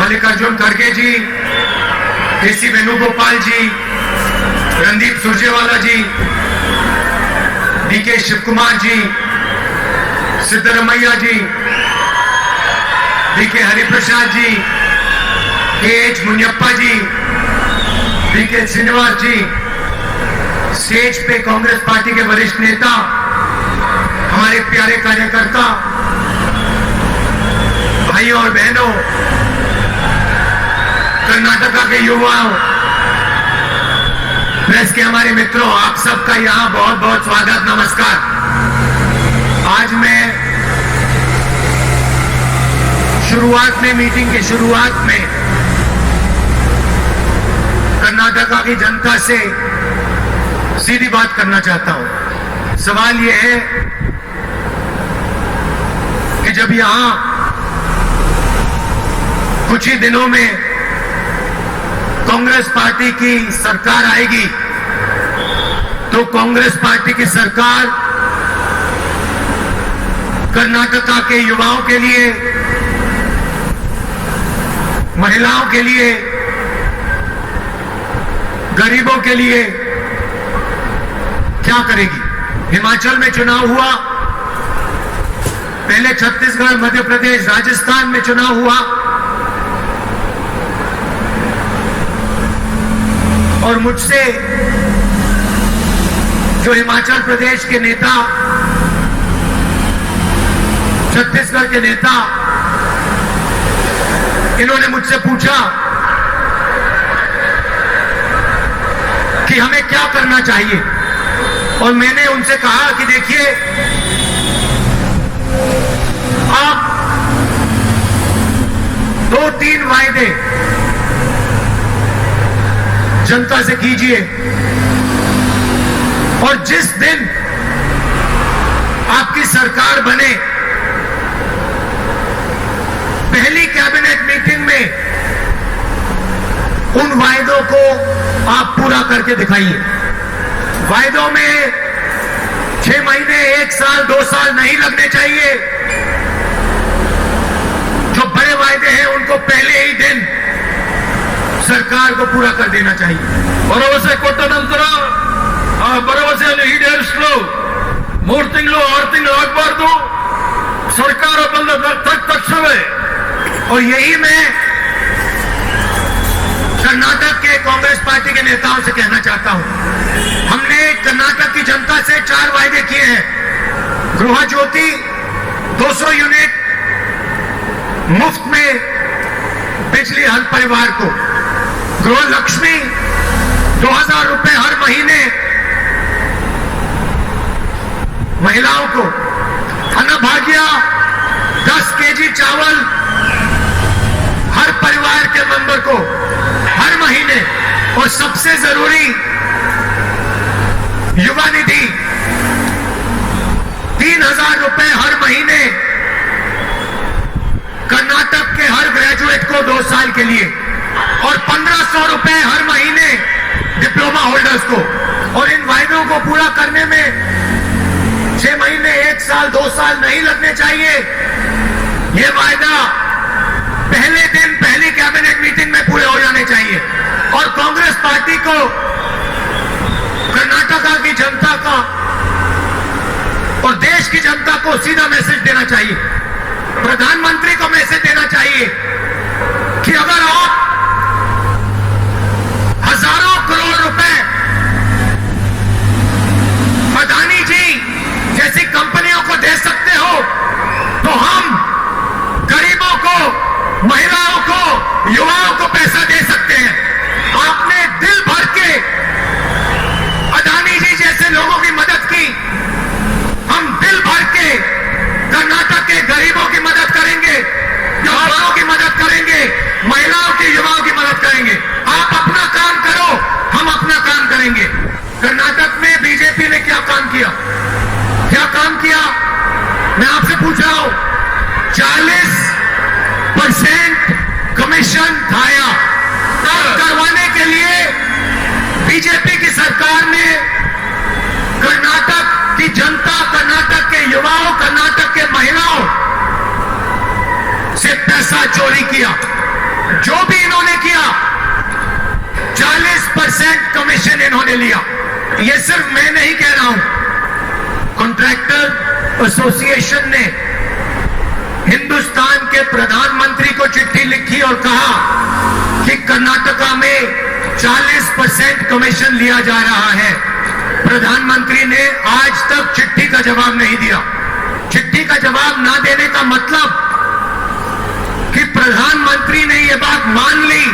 मल्लिकार्जुन खड़गे जी, केसी वेणुगोपाल जी, रणदीप सुरजेवाला जी, डीके शिवकुमार जी, सिद्धरमैया जी, डीके हरिप्रसाद जी, के.एच. मुनियप्पा जी, डीके श्रीनिवास जी, स्टेज पे कांग्रेस पार्टी के वरिष्ठ नेता, हमारे प्यारे कार्यकर्ता भाइयों और बहनों, कर्नाटका के युवाओं, प्रेस के हमारे मित्रों, आप सबका यहां बहुत बहुत स्वागत, नमस्कार। आज मैं शुरुआत में, मीटिंग की शुरुआत में कर्नाटका की जनता से सीधी बात करना चाहता हूं। सवाल यह है कि जब यहां कुछ ही दिनों में कांग्रेस पार्टी की सरकार आएगी, तो कांग्रेस पार्टी की सरकार कर्नाटका के युवाओं के लिए, महिलाओं के लिए, गरीबों के लिए क्या करेगी। हिमाचल में चुनाव हुआ, पहले छत्तीसगढ़, मध्य प्रदेश, राजस्थान में चुनाव हुआ, और मुझसे जो हिमाचल प्रदेश के नेता, छत्तीसगढ़ के नेता, इन्होंने मुझसे पूछा कि हमें क्या करना चाहिए, और मैंने उनसे कहा कि देखिए, आप 2-3 वायदे जनता से कीजिए, और जिस दिन आपकी सरकार बने, पहली कैबिनेट मीटिंग में उन वायदों को आप पूरा करके दिखाइए। वायदों में 6 महीने, 1 साल, 2 साल नहीं लगने चाहिए। जो बड़े वायदे हैं उनको पहले ही दिन सरकार को पूरा कर देना चाहिए। ಭರವಸೆ ಕೊಟ್ಟ ನಂತರ ಆ ಭರವಸೆಯನ್ನು ಈಡೇರಿಸಲು 3 ತಿಂಗಳು 6 ತಿಂಗಳು ಆಗಬಾರ್ದು, ಸರ್ಕಾರ ಬಂದ ತಕ್ಷಣವೇ। और यही मैं कर्नाटक के कांग्रेस पार्टी के नेताओं से कहना चाहता हूं। हमने कर्नाटक की जनता से 4 वायदे किए हैं। गृह ज्योति 200 यूनिट मुफ्त में बिजली हर परिवार को, गृह लक्ष्मी 2000 रुपए हर महीने महिलाओं को, अन्नभाग्य 10 केजी चावल हर परिवार के मेंबर को हर महीने, और सबसे जरूरी युवा निधि 3000 रुपए हर महीने कर्नाटक के हर ग्रेजुएट को 2 साल के लिए, और 1500 रुपए हर महीने डिप्लोमा होल्डर्स को। और इन वायदों को पूरा करने में 6 महीने, 1 साल, 2 साल नहीं लगने चाहिए। ये वायदा पहले दिन, पहली कैबिनेट मीटिंग में पूरे हो जाने चाहिए। और कांग्रेस पार्टी को कर्नाटका की जनता का और देश की जनता को सीधा मैसेज देना चाहिए, प्रधानमंत्री को मैसेज देना चाहिए कि अगर आप हजारों करोड़ रुपए अदानी जी जैसी कंपनियों को दे सकते हो, तो हम गरीबों को, महिलाओं को, युवाओं को पैसा दे सकते हैं। आपने दिल भर के अदानी जी जैसे लोगों की मदद की, हम दिल भर के कर्नाटक के गरीबों की मदद करेंगे, युवाओं की मदद करेंगे, महिलाओं की, युवाओं की मदद करेंगे। आप अपना काम करो, हम अपना काम करेंगे। कर्नाटक में बीजेपी ने क्या काम किया, क्या काम किया, मैं आपसे पूछ रहा हूं। 40% कमीशन खाया करवाने के लिए बीजेपी की सरकार ने कर्नाटक की जनता, कर्नाटक के युवाओं, कर्नाटक के महिलाओं से पैसा चोरी किया। जो भी इन्होंने किया 40% कमीशन इन्होंने लिया। ये सिर्फ मैं नहीं कह रहा हूं, कॉन्ट्रैक्टर एसोसिएशन ने हिंदुस्तान के प्रधानमंत्री को चिट्ठी लिखी और कहा कि कर्नाटका में 40% कमीशन लिया जा रहा है। प्रधानमंत्री ने आज तक चिट्ठी का जवाब नहीं दिया। चिट्ठी का जवाब ना देने का मतलब कि प्रधानमंत्री ने यह बात मान ली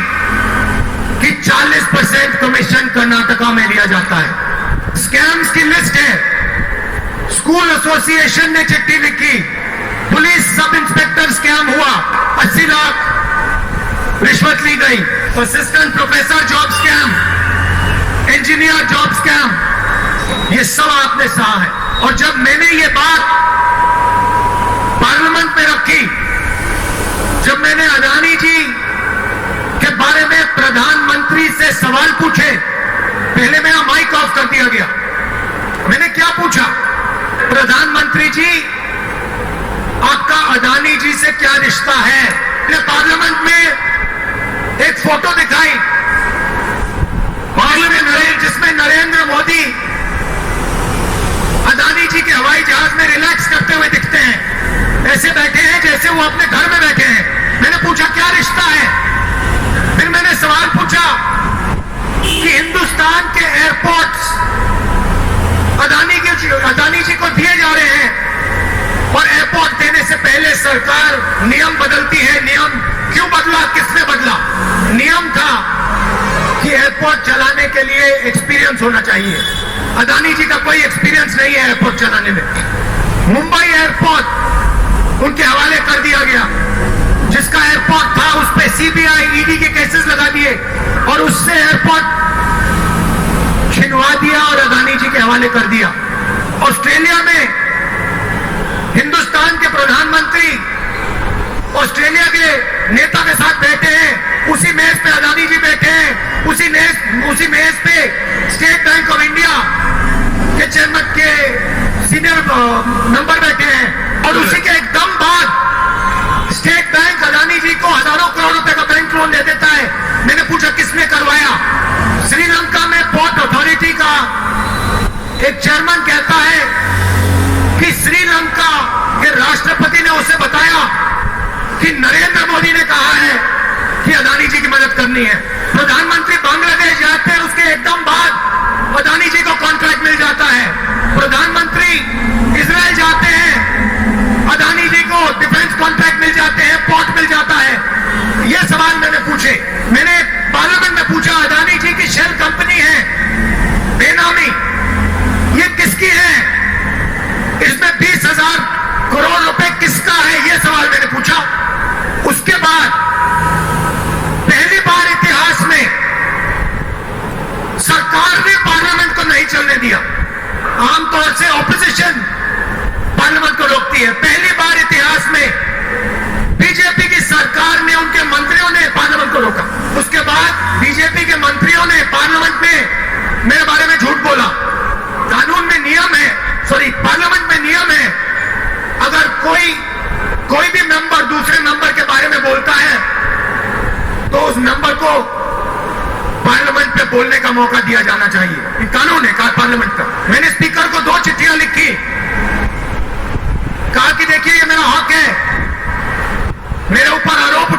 कि 40% कमीशन कर्नाटका में लिया जाता है। स्कैम्स की लिस्ट है। स्कूल एसोसिएशन ने चिट्ठी लिखी, पुलिस सब इंस्पेक्टर स्कैम हुआ, 80 लाख रिश्वत ली गई, assistant professor job scam, engineer job scam, ये सब आपने सहा है। और जब मैंने ये बात पार्लियामेंट में रखी, जब मैंने अदानी जी के बारे में प्रधानमंत्री से सवाल पूछे, पहले मेरा माइक ऑफ कर दिया गया। मैंने क्या पूछा? प्रधानमंत्री जी, आपका अदानी जी से क्या रिश्ता है? मैंने पार्लियामेंट में एक फोटो दिखाई, पार्लियामेंट में, जिसमें नरेंद्र मोदी अदानी जी के हवाई जहाज में रिलैक्स करते हुए दिखते हैं, ऐसे बैठे हैं जैसे वो अपने घर में बैठे हैं। मैंने पूछा क्या रिश्ता है? फिर मैंने सवाल पूछा कि हिंदुस्तान के एयरपोर्ट्स अदानी जी को दिए जा रहे हैं और एयरपोर्ट देने से पहले सरकार नियम बदलती है। नियम क्यों बदला? किसने बदला? नियम था कि एयरपोर्ट चलाने के लिए एक्सपीरियंस होना चाहिए। अदानी जी का कोई एक्सपीरियंस नहीं है एयरपोर्ट चलाने में। मुंबई एयरपोर्ट उनके हवाले कर दिया गया। जिसका एयरपोर्ट था उस पे सीबीआई, ईडी के केसेस लगा दिए और उससे एयरपोर्ट छिनवा दिया और अदानी जी के हवाले कर दिया। ऑस्ट्रेलिया में हिंदुस्तान के प्रधानमंत्री ऑस्ट्रेलिया के नेता के साथ बैठे हैं, उसी मेज पे अदानी जी बैठे हैं, उसी मेज पे स्टेट बैंक ऑफ इंडिया के चेयरमैन के सीनियर मेंबर बैठे हैं और उसी के एकदम बाद स्टेट बैंक अदानी जी को हजारों करोड़ रुपए का बैंक लोन दे देता है। मैंने पूछा किसने करवाया? श्रीलंका में पोर्ट अथॉरिटी का एक चेयरमैन कहता है कि श्रीलंका के राष्ट्रपति ने उसे बताया कि नरेंद्र मोदी ने कहा है कि अदानी जी की मदद करनी है। प्रधानमंत्री बांग्लादेश जाते हैं, उसके एकदम बाद अदानी जी को कॉन्ट्रैक्ट मिल जाता है। प्रधानमंत्री इजराइल जाते हैं, अदानी जी को डिफेंस कॉन्ट्रैक्ट मिल जाते हैं, पोर्ट मिल जाता है। ये सवाल मैंने पूछे। मैंने पार्लियामेंट में पूछा, अदानी जी की शेल कंपनी है बेनामी, ये किसकी है? इसमें 20,000 करोड़ रुपए किसका है? ये सवाल मैंने पूछा। उसके बाद पहली बार इतिहास में सरकार ने पार्लियामेंट को नहीं चलने दिया। आमतौर से ऑपोजिशन पार्लियामेंट को रोकती है। पहली बार इतिहास में बीजेपी की सरकार ने, उनके मंत्रियों ने पार्लियामेंट को रोका। उसके बाद बीजेपी के मंत्रियों ने पार्लियामेंट में मेरे बारे में झूठ बोला। कानून में नियम है, पार्लियामेंट में नियम है, अगर कोई भी मेंबर दूसरे मेंबर के बारे में बोलता है तो उस मेंबर को पार्लियामेंट पे बोलने का मौका दिया जाना चाहिए। ये कानून है पार्लियामेंट का। मैंने स्पीकर को 2 चिट्ठियां लिखी, कहा कि देखिए ये मेरा हक है, मेरे ऊपर आरोप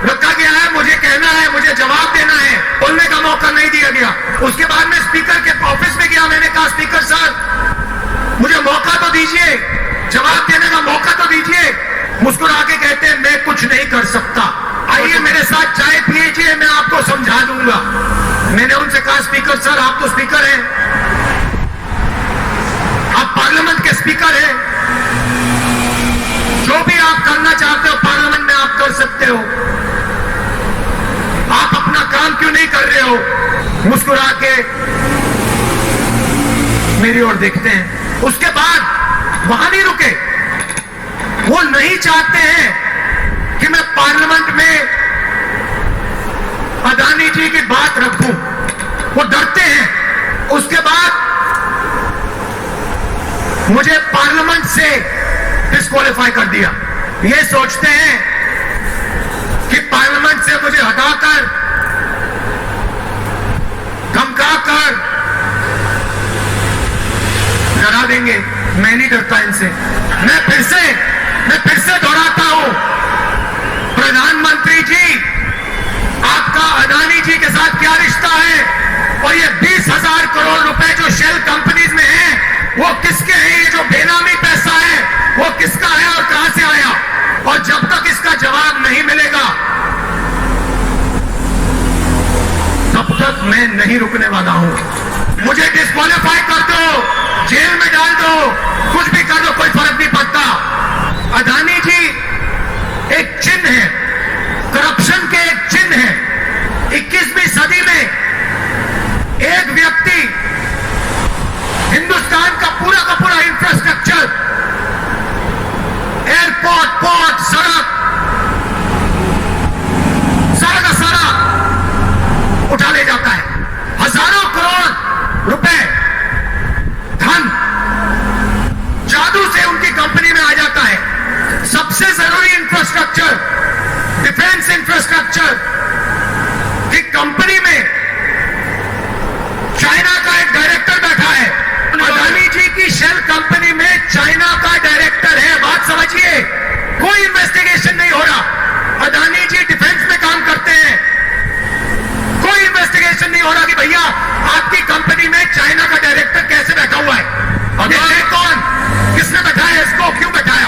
रखा गया है, मुझे कहना है, मुझे जवाब देना है, बोलने का मौका नहीं दिया गया। उसके बाद मैं स्पीकर के ऑफिस में गया, मैंने कहा स्पीकर साहब मुझे मौका तो दीजिए, जवाब देने का मौका तो दीजिए। मुस्कुरा के कहते हैं मैं कुछ नहीं कर सकता, आइए मेरे साथ चाय पीजिए, मैं आपको समझा दूंगा। मैंने उनसे कहा स्पीकर सर आप तो स्पीकर हैं, आप पार्लियामेंट के स्पीकर हैं, जो भी आप करना चाहते हो पार्लियामेंट में आप कर सकते हो, आप अपना काम क्यों नहीं कर रहे हो? मुस्कुरा के मेरी ओर देखते हैं। उसके बाद वहां नहीं रुके, वो नहीं चाहते हैं कि मैं पार्लियामेंट में अदानी जी की बात रखूं, वो डरते हैं। उसके बाद मुझे पार्लियामेंट से डिस्क्वालीफाई कर दिया। ये सोचते हैं कि पार्लियामेंट से। मैं फिर से दोहराता हूं, प्रधानमंत्री जी, आपका अदानी जी के साथ क्या रिश्ता है? और ये 20,000 करोड़ रुपए जो शेल कंपनीज में है, वो किसके हैं? ये जो बेनामी पैसा है, वो किसका है और कहां से आया? और जब तक इसका जवाब नहीं मिलेगा, तब तक मैं नहीं रुकने वाला हूं। मुझे डिस्क्वालीफाई कर दो, जेल में डाल दो, कुछ भी कर दो, कोई फर्क नहीं पड़ता। अदानी जी एक चिन्ह है, करप्शन के एक चिन्ह है। 21वीं सदी में एक व्यक्ति हिंदुस्तान का पूरा इंफ्रास्ट्रक्चर, एयरपोर्ट, पोर्ट, सड़क, सारा का सारा उठा ले जाता है। हजारों करोड़ रुपए धन जादू से उनकी कंपनी में आ जाता है। सबसे जरूरी इंफ्रास्ट्रक्चर, डिफेंस इंफ्रास्ट्रक्चर की कंपनी में चाइना का एक डायरेक्टर बैठा है। अदानी जी की शेल कंपनी में चाइना का डायरेक्टर है। बात समझिए, कोई इन्वेस्टिगेशन नहीं हो रहा। अदानी जी डिफेंस में काम करते हैं, कोई इन्वेस्टिगेशन नहीं हो रहा कि भैया आपकी कंपनी में चाइना का डायरेक्टर कैसे बैठा हुआ है, ये है कौन, किसने बैठाया इसको, क्यों बैठाया?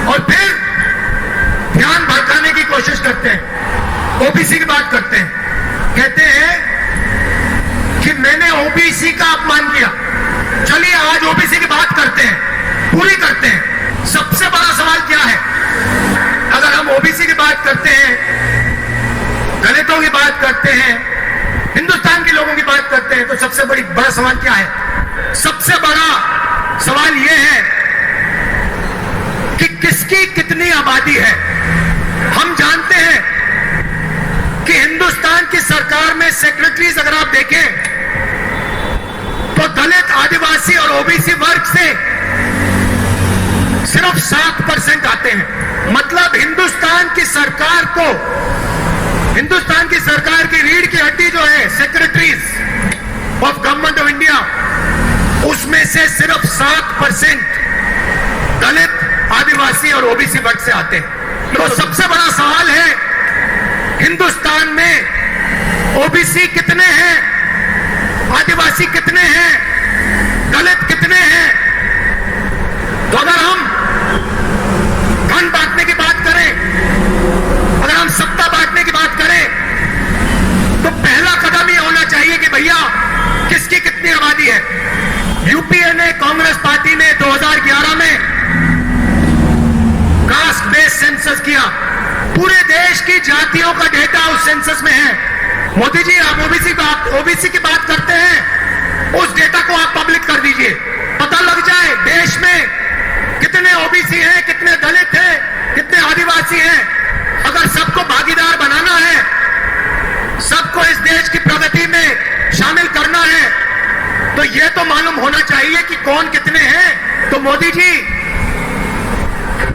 और फिर ध्यान भटकाने की कोशिश करते हैं, ओबीसी की बात करते हैं, कहते हैं कि मैंने ओबीसी का अपमान किया। चलिए आज ओबीसी की बात करते हैं, पूरी करते हैं। सबसे बड़ा सवाल क्या है? अगर हम ओबीसी की बात करते हैं, दलितों की बात करते हैं, हिंदुस्तान के लोगों की बात करते हैं, तो सबसे बड़ा सवाल क्या है? सबसे बड़ा सवाल यह है कि किसकी कितनी आबादी है। हम जानते हैं कि हिंदुस्तान की सरकार में सेक्रेटरीज अगर आप देखें तो दलित, आदिवासी और ओबीसी वर्ग से सिर्फ 7% आते हैं। मतलब हिंदुस्तान की सरकार की रीढ़ की हड्डी जो है, secretaries of government of India, उसमें से सिर्फ 7% दलित, आदिवासी और ओबीसी वर्ग से आते हैं। तो सबसे बड़ा सवाल है, हिंदुस्तान में ओबीसी कितने हैं, आदिवासी कितने हैं, दलित कितने हैं? तो अगर हम धन बांटने की बात करें, अगर हम सत्ता बांटने की बात करें, तो पहला कदम यह होना चाहिए कि भैया किसकी कितनी आबादी है। यूपीए ने, कांग्रेस पार्टी ने 2011 में कास्ट बेस्ड सेंसस किया। पूरे देश की जातियों का डेटा उस सेंसस में है। मोदी जी, आप ओबीसी की बात करते हैं, उस डेटा को आप पब्लिक कर दीजिए, पता लग जाए देश में कितने ओबीसी हैं, कितने दलित हैं, कितने आदिवासी हैं। अगर सबको भागीदार बनाना है, सबको इस देश की प्रगति में शामिल करना है, तो यह तो मालूम होना चाहिए कि कौन कितने हैं। तो मोदी जी,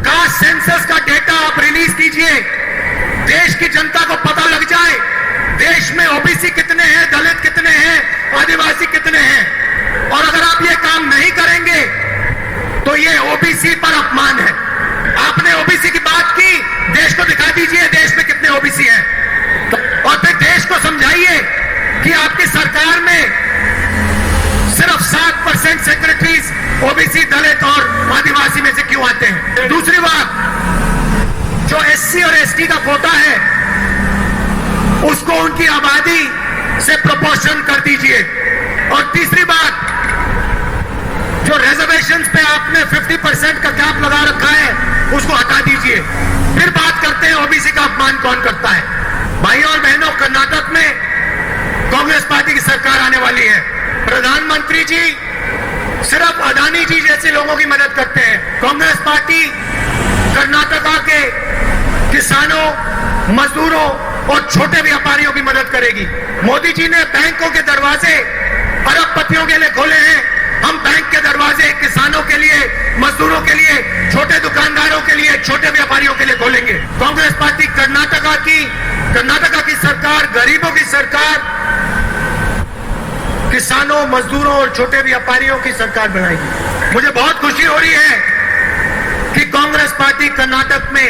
कास्ट सेंसस का डेटा आप रिलीज कीजिए, देश की जनता को पता लग जाए देश में ओबीसी कितने हैं, दलित कितने हैं, आदिवासी कितने हैं। और अगर आप ये काम नहीं करेंगे तो ये ओबीसी पर अपमान है। आपने ओबीसी की बात की, देश को दिखा दीजिए देश में कितने ओबीसी हैं, और फिर देश को समझाइए कि आपकी सरकार में सिर्फ 7% सेक्रेटरीज ओबीसी, दलित और आदिवासी में से क्यों आते हैं। दूसरी बात, जो एससी और एसटी का कोटा है, उसको उनकी आबादी से प्रोपोर्शन कर दीजिए। और तीसरी बात, जो रिजर्वेशंस पे आपने 50% का कैप लगा रखा है, उसको हटा दीजिए। फिर बात करते हैं ओबीसी का अपमान कौन करता है। भाइयों और बहनों, कर्नाटक में कांग्रेस पार्टी की सरकार आने वाली है। प्रधानमंत्री जी सिर्फ अदानी जी जैसे लोगों की मदद करते हैं। कांग्रेस पार्टी कर्नाटका के किसानों, मजदूरों और छोटे व्यापारियों की मदद करेगी। मोदी जी ने बैंकों के दरवाजे अरबपतियों के लिए खोले हैं। हम बैंक के दरवाजे किसानों के लिए, मजदूरों के लिए, छोटे दुकानदारों के लिए, छोटे व्यापारियों के लिए खोलेंगे। कांग्रेस पार्टी कर्नाटका की सरकार, गरीबों की सरकार, किसानों, मजदूरों और छोटे व्यापारियों की सरकार बनाएगी। मुझे बहुत खुशी हो रही है कि कांग्रेस पार्टी कर्नाटक में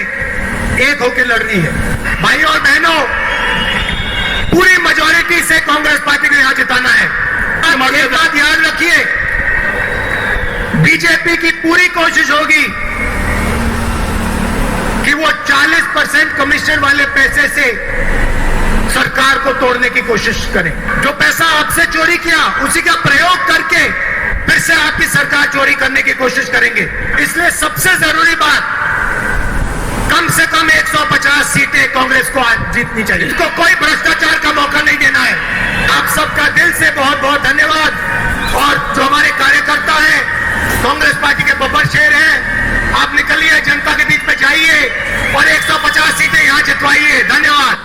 एक होकर लड़ रही है। भाइयों और बहनों, पूरी मेजॉरिटी से कांग्रेस पार्टी को यहां जिताना है। ये बात याद रखिए, बीजेपी की पूरी कोशिश होगी कि वो 40% कमीशन वाले पैसे से सरकार को तोड़ने की कोशिश करें। जो पैसा आपसे चोरी किया उसी का प्रयोग करके फिर से आपकी सरकार चोरी करने की कोशिश करेंगे। इसलिए सबसे जरूरी बात, कम से कम 150 सीटें कांग्रेस को आज जीतनी चाहिए। इसको कोई भ्रष्टाचार का मौका नहीं देना है। आप सबका दिल से बहुत बहुत धन्यवाद। और जो हमारे कार्यकर्ता हैं, कांग्रेस पार्टी के बब्बर शेर हैं, आप निकलिए, जनता के बीच में जाइए और 150 सीटें यहां जितवाइए। धन्यवाद।